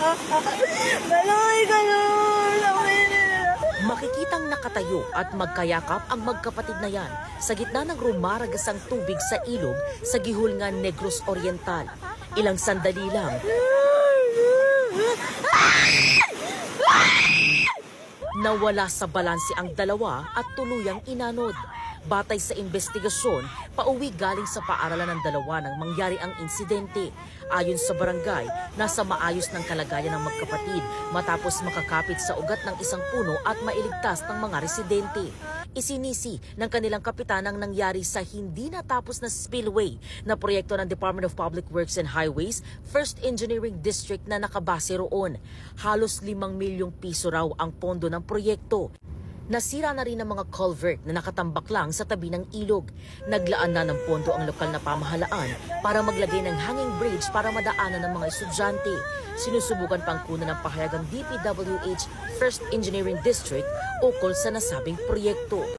Daloy kayo! Makikitang nakatayo at magkayakap ang magkapatid na yan sa gitna ng rumaragasang tubig sa ilog sa Gihulngan, Negros Oriental. Ilang sandali lang, nawala sa balanse ang dalawa at tuluyang inanod. Batay sa investigasyon, pauwi galing sa paaralan ng dalawa nang mangyari ang insidente. Ayon sa barangay, nasa maayos ng kalagayan ng magkapatid matapos makakapit sa ugat ng isang puno at mailigtas ng mga residente. Isinisi ng kanilang kapitan ang nangyari sa hindi natapos na spillway na proyekto ng Department of Public Works and Highways, 1st Engineering District na nakabase roon. Halos 5 milyong piso raw ang pondo ng proyekto. Nasira na rin ang mga culvert na nakatambak lang sa tabi ng ilog. Naglaan na ng pondo ang lokal na pamahalaan para maglagay ng hanging bridge para madaanan ng mga estudyante. Sinusubukan pang kunan ng pahayag ang DPWH 1st Engineering District ukol sa nasabing proyekto.